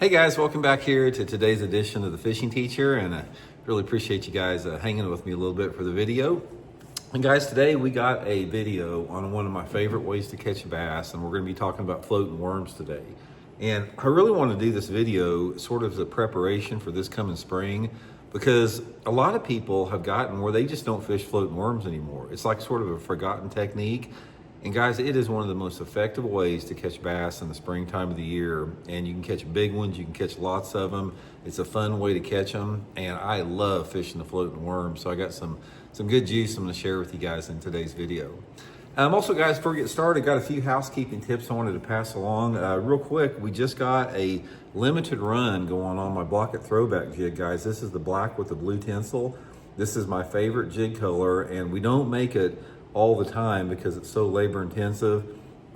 Hey guys, welcome back here to today's edition of the Fishing Teacher, and I really appreciate you guys hanging with me a little bit for the video. And guys, today we got a video on one of my favorite ways to catch a bass, and we're going to be talking about floating worms today. And I really want to do this video sort of as a preparation for this coming spring, because a lot of people have gotten where they just don't fish floating worms anymore. It's like sort of a forgotten technique. And guys, it is one of the most effective ways to catch bass in the springtime of the year. And you can catch big ones, you can catch lots of them. It's a fun way to catch them. And I love fishing the floating worm. So I got some good juice I'm gonna share with you guys in today's video. Also guys, before we get started, got a few housekeeping tips I wanted to pass along. Real quick, we just got a limited run going on my Blaukat Throwback jig, guys. This is the black with the blue tinsel. This is my favorite jig color, and we don't make it all the time because it's so labor intensive.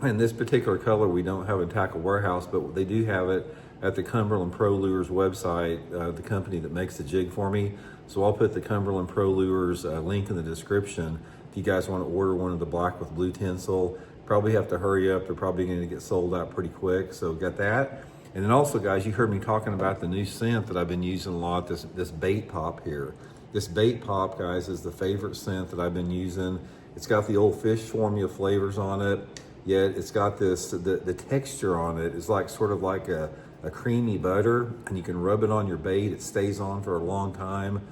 And this particular color we don't have in Tackle Warehouse, but they do have it at the Cumberland Pro Lures website, the company that makes the jig for me. So I'll put the Cumberland Pro Lures link in the description if you guys want to order one of the black with blue tinsel. Probably have to hurry up, they're probably going to get sold out pretty quick, so got that. And then also guys, you heard me talking about the new scent that I've been using a lot, this bait pop here. This bait pop, guys, is the favorite scent that I've been using. It's got the old fish formula flavors on it, yet it's got this, the texture on it is like sort of like a creamy butter, and you can rub it on your bait. It stays on for a long time.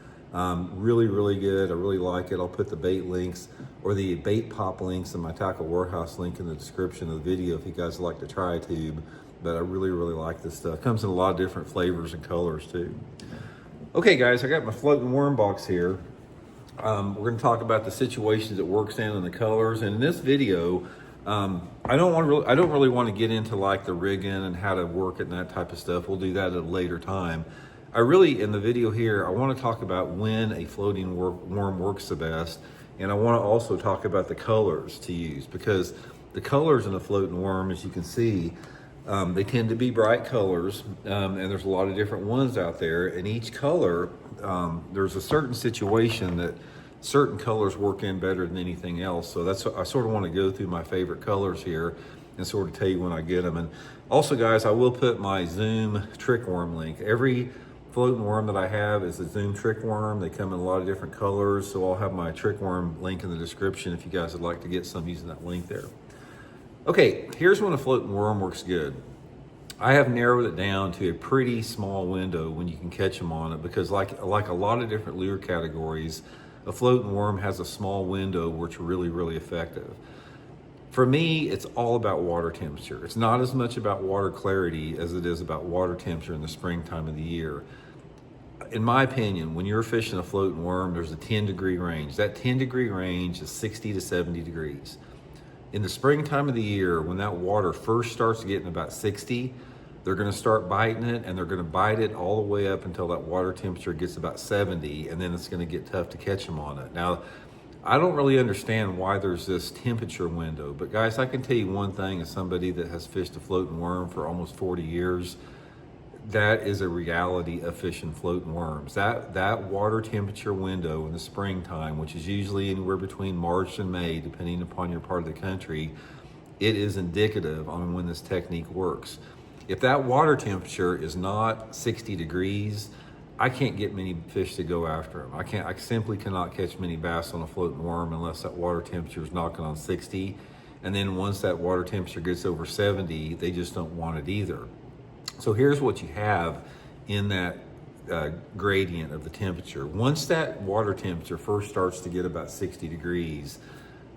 Really, really good. I really like it. I'll put the bait links or the bait pop links in my Tackle Warehouse link in the description of the video if you guys would like to try a tube. But I really, really like this stuff. It comes in a lot of different flavors and colors too. Okay guys, I got my floating worm box here. We're going to talk about the situations it works in and the colors. And in this video, I don't really want to get into like the rigging and how to work it and that type of stuff. We'll do that at a later time. In the video here, I want to talk about when a floating worm works the best. And I want to also talk about the colors to use, because the colors in a floating worm, as you can see, they tend to be bright colors, and there's a lot of different ones out there. And each color, there's a certain situation that certain colors work in better than anything else. So I sort of want to go through my favorite colors here and sort of tell you when I get them. And also guys, I will put my Zoom trick worm link. Every floating worm that I have is a Zoom trick worm. They come in a lot of different colors. So I'll have my trick worm link in the description if you guys would like to get some using that link there. Okay, here's when a floating worm works good. I have narrowed it down to a pretty small window when you can catch them on it, because like a lot of different lure categories, a floating worm has a small window where it's really, really effective. For me, it's all about water temperature. It's not as much about water clarity as it is about water temperature in the springtime of the year. In my opinion, when you're fishing a floating worm, there's a 10-degree range. That 10-degree range is 60 to 70 degrees. In the springtime of the year, when that water first starts getting about 60, they're going to start biting it, and they're going to bite it all the way up until that water temperature gets about 70, and then it's going to get tough to catch them on it. Now, I don't really understand why there's this temperature window, but guys, I can tell you one thing as somebody that has fished a floating worm for almost 40 years, that is a reality of fishing floating worms. That water temperature window in the springtime, which is usually anywhere between March and May, depending upon your part of the country, it is indicative on when this technique works. If that water temperature is not 60 degrees, I can't get many fish to go after them. I simply cannot catch many bass on a floating worm unless that water temperature is knocking on 60. And then once that water temperature gets over 70, they just don't want it either. So here's what you have in that gradient of the temperature. Once that water temperature first starts to get about 60 degrees,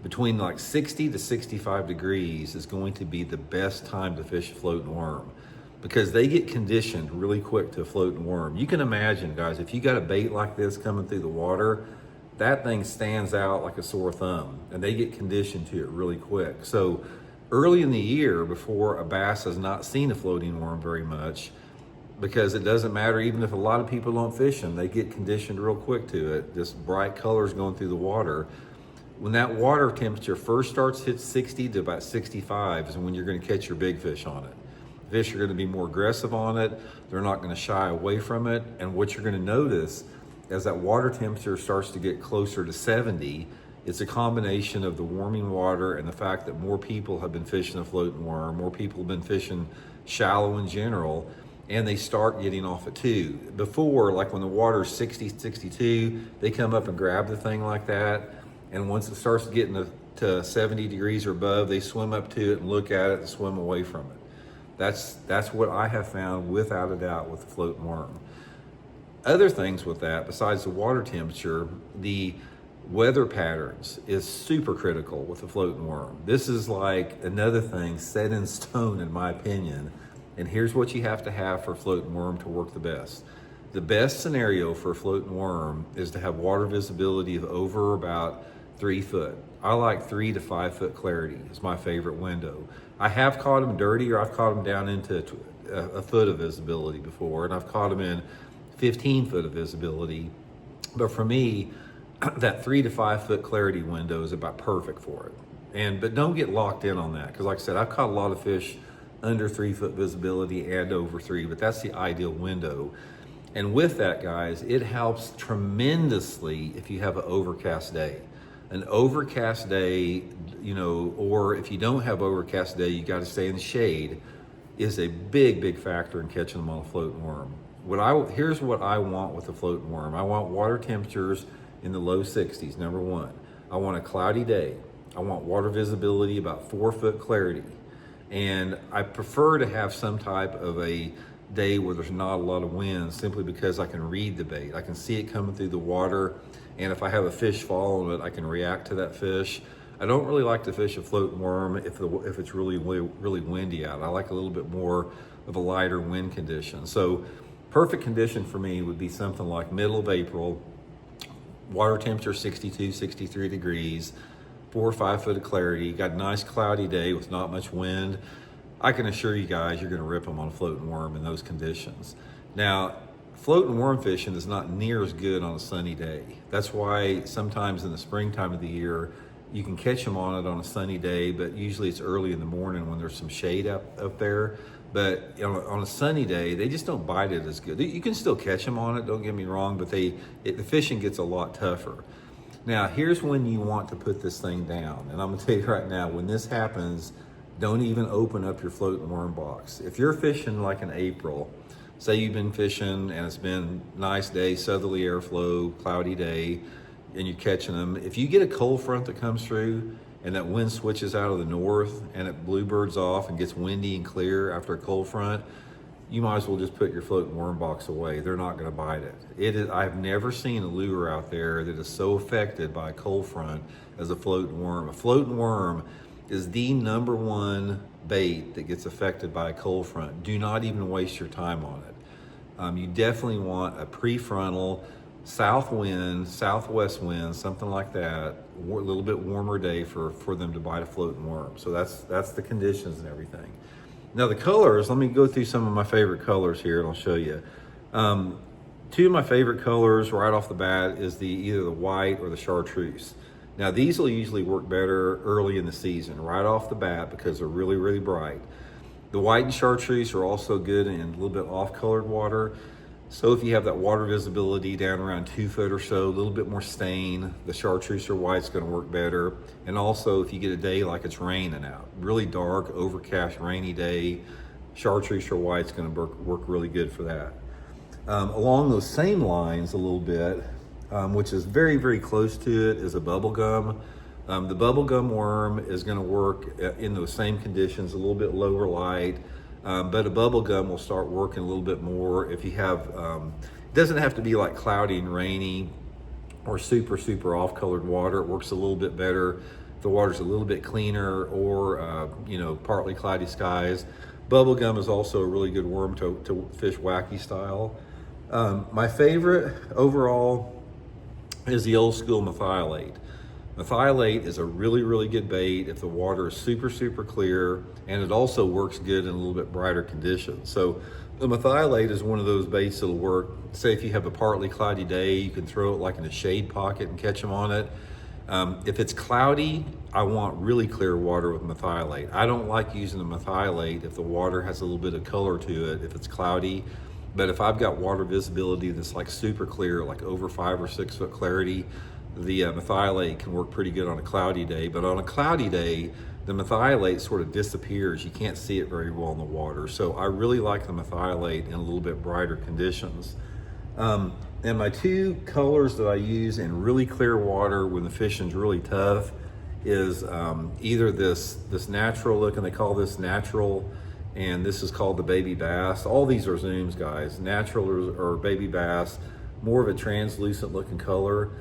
between like 60 to 65 degrees is going to be the best time to fish a floating worm, because they get conditioned really quick to a floating worm. You can imagine, guys, if you got a bait like this coming through the water, that thing stands out like a sore thumb, and they get conditioned to it really quick. So early in the year, before a bass has not seen a floating worm very much, because it doesn't matter, even if a lot of people don't fish them, they get conditioned real quick to it. This bright colors going through the water. When that water temperature first starts to hit 60 to about 65 is when you're going to catch your big fish on it. Fish are going to be more aggressive on it. They're not going to shy away from it. And what you're going to notice as that water temperature starts to get closer to 70, it's a combination of the warming water and the fact that more people have been fishing a floating worm, more people have been fishing shallow in general, and they start getting off at 2. Before, like when the water's 60, 62, they come up and grab the thing like that, and once it starts getting to 70 degrees or above, they swim up to it and look at it and swim away from it. That's what I have found without a doubt with the floating worm. Other things with that, besides the water temperature, the weather patterns is super critical with the floating worm. This is like another thing set in stone in my opinion. And here's what you have to have for a floating worm to work the best. The best scenario for a floating worm is to have water visibility of over about 3 foot. I like 3 to 5 foot clarity is my favorite window. I have caught them dirty, or I've caught them down into a foot of visibility before, and I've caught them in 15 foot of visibility. But for me, that 3 to 5 foot clarity window is about perfect for it. But don't get locked in on that, because like I said, I've caught a lot of fish under 3 foot visibility and over 3, but that's the ideal window. And with that, guys, it helps tremendously if you have an overcast day. An overcast day, or if you don't have overcast day, you got to stay in the shade, is a big factor in catching them on a floating worm. Here's what I want with a floating worm. I want water temperatures in the low 60s, number one. I want a cloudy day. I want water visibility about 4 foot clarity. And I prefer to have some type of a day where there's not a lot of wind, simply because I can read the bait. I can see it coming through the water, and if I have a fish following it, I can react to that fish. I don't really like to fish a floating worm if it's really windy out. I like a little bit more of a lighter wind condition. So perfect condition for me would be something like middle of April, water temperature 62, 63 degrees, 4 or 5 foot of clarity, got a nice cloudy day with not much wind. I can assure you guys you're gonna rip them on a floating worm in those conditions. Now, floating worm fishing is not near as good on a sunny day. That's why sometimes in the springtime of the year, you can catch them on it on a sunny day, but usually it's early in the morning when there's some shade up there. But on a sunny day, they just don't bite it as good. You can still catch them on it, don't get me wrong, but the fishing gets a lot tougher. Now, here's when you want to put this thing down. And I'm gonna tell you right now, when this happens, don't even open up your floating worm box. If you're fishing like in April, say you've been fishing and it's been nice day, southerly airflow, cloudy day, and you're catching them. If you get a cold front that comes through and that wind switches out of the north and it bluebirds off and gets windy and clear after a cold front, you might as well just put your floating worm box away. They're not gonna bite it. I've never seen a lure out there that is so affected by a cold front as a floating worm. A floating worm is the #1 bait that gets affected by a cold front. Do not even waste your time on it. You definitely want a prefrontal, south wind, southwest wind, something like that, a little bit warmer day for them to bite a floating worm. So that's the conditions and everything. Now the colors, let me go through some of my favorite colors here and I'll show you. 2 of my favorite colors right off the bat is either the white or the chartreuse. Now these will usually work better early in the season, right off the bat, because they're really bright. The white and chartreuse are also good in a little bit off-colored water. So if you have that water visibility down around 2 foot or so, a little bit more stain, the chartreuse or white's gonna work better. And also if you get a day like it's raining out, really dark, overcast, rainy day, chartreuse or white's gonna work really good for that. Along those same lines a little bit, which is very close to it, is a bubblegum. The bubblegum worm is gonna work in those same conditions, a little bit lower light, but a bubblegum will start working a little bit more if you have, it doesn't have to be like cloudy and rainy or super off-colored water. It works a little bit better. The water's a little bit cleaner or, partly cloudy skies. Bubblegum is also a really good worm to fish wacky style. My favorite overall is the old school methylate. Methylate is a really good bait if the water is super clear, and it also works good in a little bit brighter conditions. So the methylate is one of those baits that'll work. Say if you have a partly cloudy day, you can throw it like in a shade pocket and catch them on it. If it's cloudy, I want really clear water with methylate. I don't like using the methylate if the water has a little bit of color to it, if it's cloudy. But if I've got water visibility that's like super clear, like over 5 or 6 foot clarity, the methylate can work pretty good on a cloudy day. But on a cloudy day, the methylate sort of disappears. You can't see it very well in the water. So I really like the methylate in a little bit brighter conditions. And my two colors that I use in really clear water when the fishing's really tough is either this natural look, and they call this natural, and this is called the baby bass. All these are zooms, guys. Natural or baby bass, more of a translucent looking color.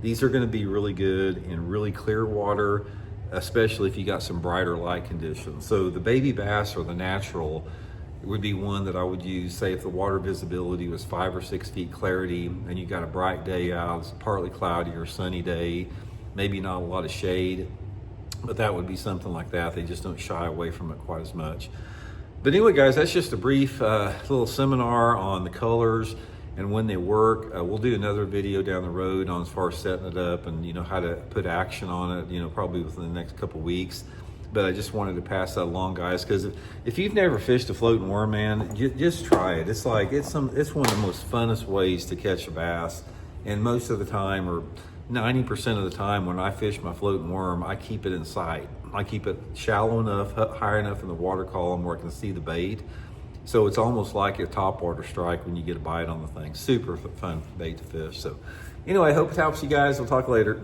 These are going to be really good in really clear water, especially if you got some brighter light conditions. So the baby bass or the natural would be one that I would use, say if the water visibility was 5 or 6 feet clarity and you got a bright day out, it's partly cloudy or sunny day, maybe not a lot of shade, but that would be something like that. They just don't shy away from it quite as much. But anyway, guys, that's just a brief little seminar on the colors and when they work. We'll do another video down the road on as far as setting it up and how to put action on it, probably within the next couple weeks. But I just wanted to pass that along, guys, because if you've never fished a floating worm, man, just try it. It's like it's one of the most funnest ways to catch a bass. And most of the time, or 90% of the time, when I fish my floating worm, I keep it in sight. I keep it shallow enough, high enough in the water column where I can see the bait. So it's almost like a topwater strike when you get a bite on the thing. Super fun bait to fish. So anyway, I hope it helps you guys. We'll talk later.